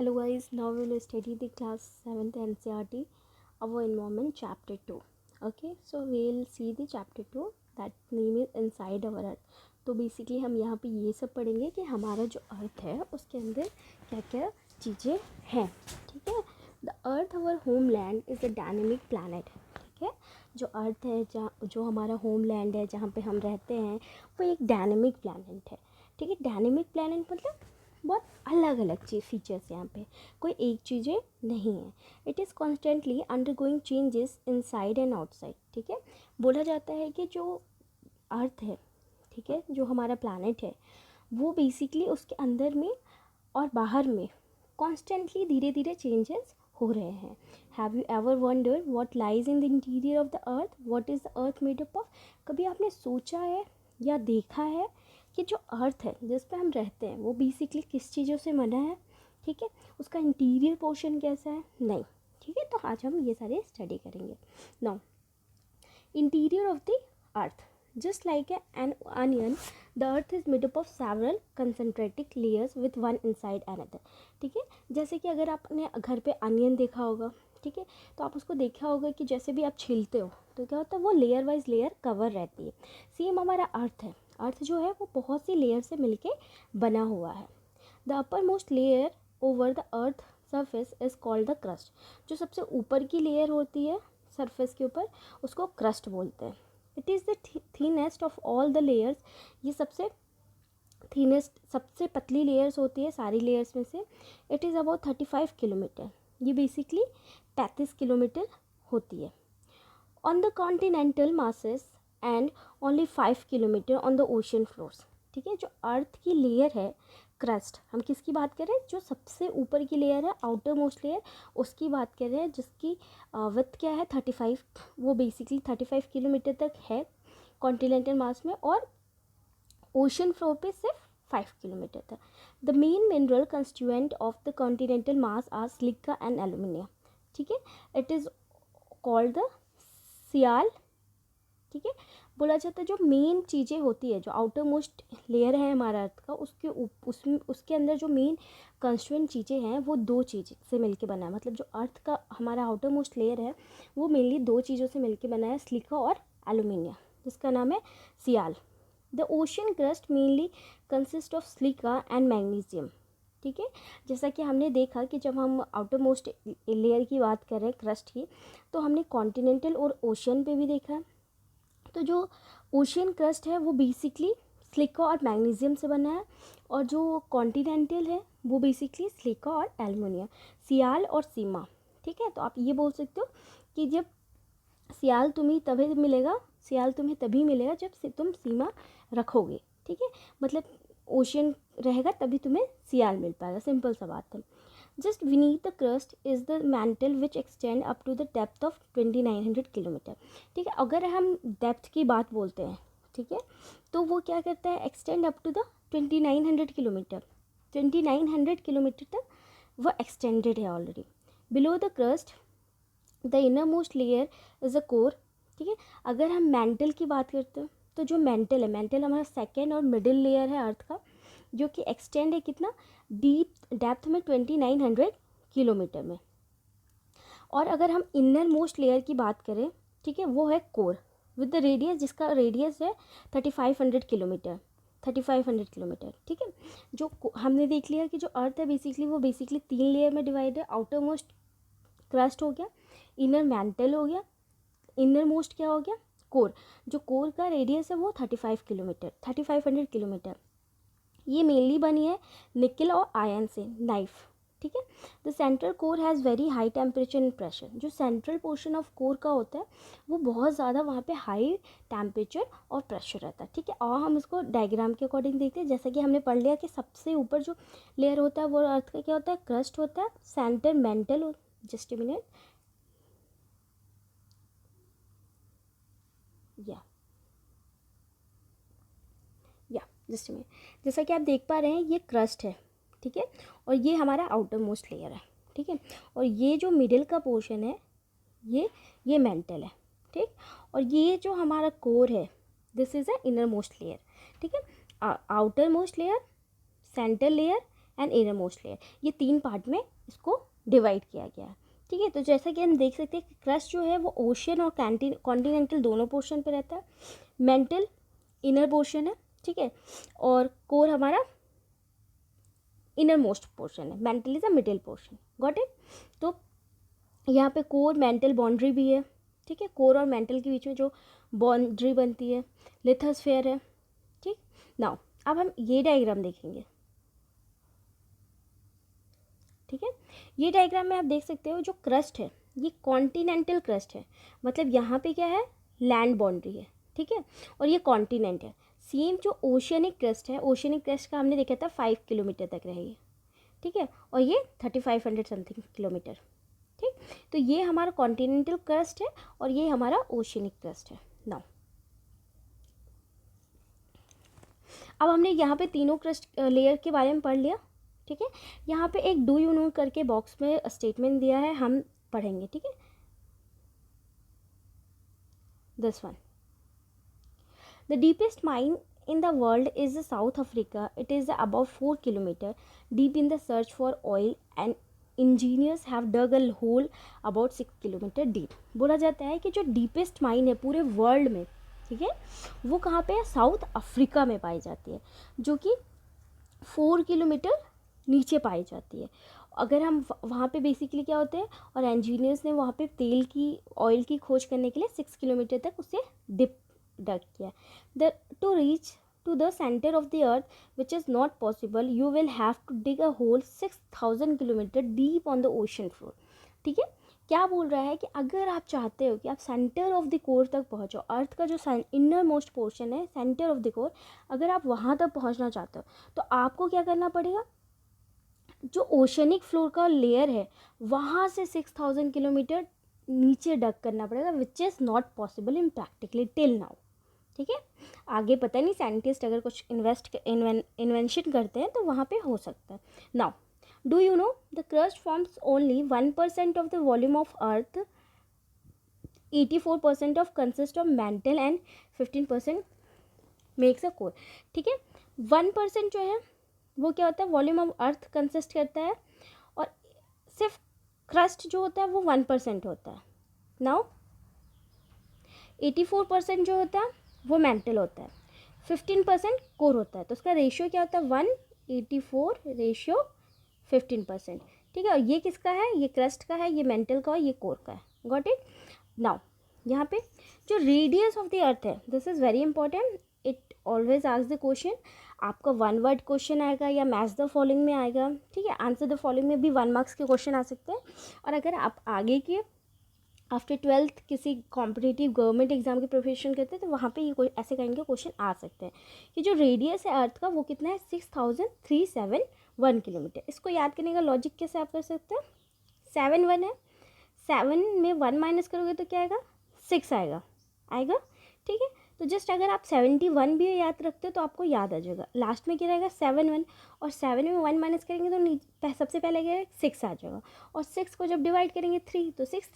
Hello guys, now we will study the class 7th NCERT, our environment chapter 2. Okay, so we will see the chapter 2 that name is inside our earth. तो basically हम यहाँ पे ये सब पढ़ेंगे कि हमारा जो अर्थ है उसके अंदर क्या क्या चीज़ें हैं. ठीक है. The earth our home land is a dynamic planet. ठीक है. जो अर्थ है जो हमारा होम लैंड है जहाँ पे हम रहते हैं वो एक डायनेमिक प्लानट है. ठीक है. डायनेमिक प्लानट मतलब बहुत अलग अलग चीज़ फीचर्स यहाँ पे, कोई एक चीज़ें नहीं है. It is constantly undergoing changes inside and outside. ठीक है. बोला जाता है कि जो अर्थ है, ठीक है, जो हमारा प्लानट है वो बेसिकली उसके अंदर में और बाहर में कॉन्स्टेंटली धीरे धीरे चेंजेस हो रहे हैं. Have you ever wonder what lies in the interior of the earth, what is the earth made up of. कभी आपने सोचा है या देखा है कि जो अर्थ है जिस पे हम रहते हैं वो बेसिकली किस चीज़ों से बना है. ठीक है. उसका इंटीरियर पोर्शन कैसा है, नहीं. ठीक है. तो आज हम ये सारे स्टडी करेंगे. Now interior of the earth, just like an onion, the earth is made up of several concentric layers with one inside another. ठीक है. जैसे कि अगर आपने घर पे अनियन देखा होगा, ठीक है, तो आप उसको देखा होगा कि जैसे भी आप छीलते हो तो क्या होता है, वो लेयर वाइज लेयर कवर रहती है. सेम हमारा अर्थ है. अर्थ जो है वो बहुत सी लेयर से मिलके बना हुआ है. The upper most layer over the earth surface is called the crust. जो सबसे ऊपर की लेयर होती है सरफेस के ऊपर उसको क्रस्ट बोलते हैं. It is the thinnest of all the layers. ये सबसे थिनेस्ट, सबसे पतली लेयर्स होती है सारी लेयर्स में से. It is about 35 kilometre. ये बेसिकली 35 किलोमीटर होती है. On the continental masses and only 5 kilometre on the ocean floors. ठीक है. जो अर्थ की लेयर है क्रस्ट, हम किसकी बात कर रहे हैं, जो सबसे ऊपर की लेयर है आउटर मोस्ट लेयर, उसकी बात कर रहे हैं जिसकी विड्थ क्या है 35. वो बेसिकली 35 किलोमीटर तक है कॉन्टिनेंटल मास में, और ओशन फ्लोर पे सिर्फ 5 किलोमीटर तक. The main mineral constituent of the continental mass are silica and aluminium. ठीक है. It is called the sial. ठीक है. बोला जाता है जो मेन चीज़ें होती है, जो आउटर मोस्ट लेयर है हमारा अर्थ का, उसके अंदर जो मेन कंस्टिट्यूएंट चीज़ें हैं वो दो चीज़ से मिलके बना है. मतलब जो अर्थ का हमारा आउटर मोस्ट लेयर है वो मेनली दो चीज़ों से मिलके बना है, सिलिका और एल्यूमिनियम, जिसका नाम है sial. The ocean crust mainly consist of silica and magnesium. ठीक है. जैसा कि हमने देखा कि जब हम आउटर मोस्ट लेयर की बात कर रहे हैं क्रस्ट की, तो हमने कॉन्टिनेंटल और ओशन पे भी देखा. तो जो ओशियन क्रस्ट है वो बेसिकली सिलिका और मैग्नीशियम से बना है, और जो कॉन्टिनेंटल है वो बेसिकली सिलिका और एल्युमिनियम, सियाल और सीमा. ठीक है. तो आप ये बोल सकते हो कि जब सियाल तुम्हें तभी मिलेगा जब तुम सीमा रखोगे. ठीक है. मतलब ओशियन रहेगा तभी तुम्हें सियाल मिल पाएगा. सिंपल सा बात है. Just beneath the crust is the mantle which extend up to the depth of 2900 kilometre. ठीक है. अगर हम डेप्थ की बात बोलते हैं, ठीक है, तो वो क्या करता है, extend up to the 2900 kilometre. 2900 kilometre तक वो एक्सटेंडेड है already. Below the crust the inner most layer is a core. ठीक है. अगर हम मेंटल की बात करते हैं तो जो मेंटल है, मेंटल हमारा सेकेंड और मिडिल लेयर है अर्थ का, जो कि एक्सटेंड है कितना डीप डेप्थ में 2900 किलोमीटर में. और अगर हम इनर मोस्ट लेयर की बात करें, ठीक है, वो है कोर विद द रेडियस, जिसका रेडियस है 3500 किलोमीटर. 3500 किलोमीटर. ठीक है. जो हमने देख लिया कि जो अर्थ है वो बेसिकली 3 लेयर में डिवाइड है. आउटर मोस्ट क्रस्ट हो गया, इनर मेंटल हो गया, इनर मोस्ट क्या हो गया, कोर. जो कोर का रेडियस है वो 3500 किलोमीटर. ये मेनली बनी है निकल और आयरन से, नाइफ. ठीक है. The central core has very high temperature and pressure. जो सेंट्रल पोर्शन ऑफ कोर का होता है वो बहुत ज़्यादा वहाँ पे हाई टेम्परेचर और प्रेशर रहता है. ठीक है. और हम इसको डायग्राम के अकॉर्डिंग देखते हैं. जैसा कि हमने पढ़ लिया कि सबसे ऊपर जो लेयर होता है वो अर्थ का क्या होता है, क्रस्ट होता है. Centre mental, just a minute, जैसा कि आप देख पा रहे हैं ये क्रस्ट है. ठीक है. और ये हमारा आउटर मोस्ट लेयर है. ठीक है. और ये जो मिडिल का पोर्शन है ये मेंटल है. ठीक. और ये जो हमारा कोर है this is a inner most layer. ठीक है. Outer most layer, centre layer, and inner most layer, ये 3 पार्ट में इसको डिवाइड किया गया है। ठीक है, तो जैसा कि हम देख सकते हैं कि क्रस्ट जो है वो ओशियन और कॉन्टिनेंटल दोनों पोर्शन पे रहता है। मेंटल इनर पोर्शन है, ठीक है, और कोर हमारा इनर मोस्ट पोर्शन है। Mental is a middle portion, got it. तो यहाँ पे कोर मेंटल बाउंड्री भी है, ठीक है, कोर और मेंटल के बीच में जो बाउंड्री बनती है लिथोस्फीयर है। ठीक, नाउ अब हम ये डायग्राम देखेंगे। ठीक है, ये डायग्राम में आप देख सकते हो जो क्रस्ट है ये कॉन्टिनेंटल क्रस्ट है, मतलब यहाँ पे क्या है, लैंड बाउंड्री है। ठीक है, और ये कॉन्टिनेंट है। सेम जो ओशियनिक क्रस्ट है, ओशियनिक क्रस्ट का हमने देखा था 5 किलोमीटर तक रहेगी। ठीक है, और ये 3500 समथिंग किलोमीटर। ठीक, तो ये हमारा कॉन्टिनेंटल क्रस्ट है और ये हमारा ओशियनिक क्रस्ट है। नाउ अब हमने यहाँ पे तीनों क्रस्ट लेयर के बारे में पढ़ लिया। ठीक है, यहाँ पे एक डू यू नो करके बॉक्स में स्टेटमेंट दिया है, हम पढ़ेंगे। ठीक है, this one, the deepest mine in the world is the South Africa. It is about 4 kilometer deep in the search for oil and engineers have dug a hole about 6 kilometer deep. बोला जाता है कि जो deepest mine है पूरे world में, ठीक है, वो कहाँ पे है, साउथ अफ्रीका में पाई जाती है, जो कि 4 किलोमीटर नीचे पाई जाती है। अगर हम वहाँ पे बेसिकली क्या होते हैं, और इंजीनियर्स ने वहाँ पे तेल की ऑयल की खोज करने के लिए 6 किलोमीटर तक उसे डिप डग किया। To reach to the center of the earth, which is not possible, you will have to dig a hole 6000 kilometer deep on the ocean floor. ठीक है, क्या बोल रहा है कि अगर आप चाहते हो कि आप सेंटर ऑफ द कोर तक पहुँचो, अर्थ का जो इनर मोस्ट पोर्शन है, सेंटर ऑफ द कोर, अगर आप वहाँ तक पहुँचना चाहते हो तो आपको क्या करना पड़ेगा, जो ओशनिक फ्लोर का लेयर है वहाँ से 6000 किलोमीटर नीचे डग करना पड़ेगा, which is not possible in practically till now. ठीक है, आगे पता नहीं साइंटिस्ट अगर कुछ इन्वेंशन करते हैं तो वहाँ पे हो सकता है। Now do you know the crust forms only 1% of the volume of earth, 84% of consist of mental and 15% makes a core. ठीक है, 1% जो है वो क्या होता है, वॉल्यूम ऑफ अर्थ कंसिस्ट करता है, और सिर्फ क्रस्ट जो होता है वो 1% होता है। नाउ 84% जो होता है वो मेंटल होता है, 15% कोर होता है, तो उसका रेशियो क्या होता है, 1:84 रेशियो 15%। ठीक है, और ये किसका है, ये क्रस्ट का है, ये मेंटल का है, ये कोर का है, गॉट इट। नाउ यहाँ पे जो रेडियस ऑफ द अर्थ है, this is very important, it always ask the question, आपका 1 वर्ड क्वेश्चन आएगा या मैच द फॉलोइंग में आएगा। ठीक है, आंसर द फॉलोइंग में भी 1 मार्क्स के क्वेश्चन आ सकते हैं, और अगर आप आगे के आफ्टर 12th किसी कॉम्पिटिटिव गवर्नमेंट एग्जाम की प्रिपरेशन करते हैं तो वहाँ पे ये ऐसे करेंगे क्वेश्चन आ सकते हैं कि जो रेडियस है अर्थ का वो कितना है, 6371 किलोमीटर। इसको याद करने का लॉजिक कैसे आप कर सकते हैं, 7 1 है, 7 में 1 माइनस करोगे तो क्या आएगा, 6 आएगा। ठीक है, तो जस्ट अगर आप 71 भी याद रखते हो तो आपको याद आ जाएगा, लास्ट में क्या रहेगा 7 1, और 7 में 1 माइनस करेंगे तो सबसे पहले क्या है 6 आ जाएगा, और 6 को जब डिवाइड करेंगे 3 तो 6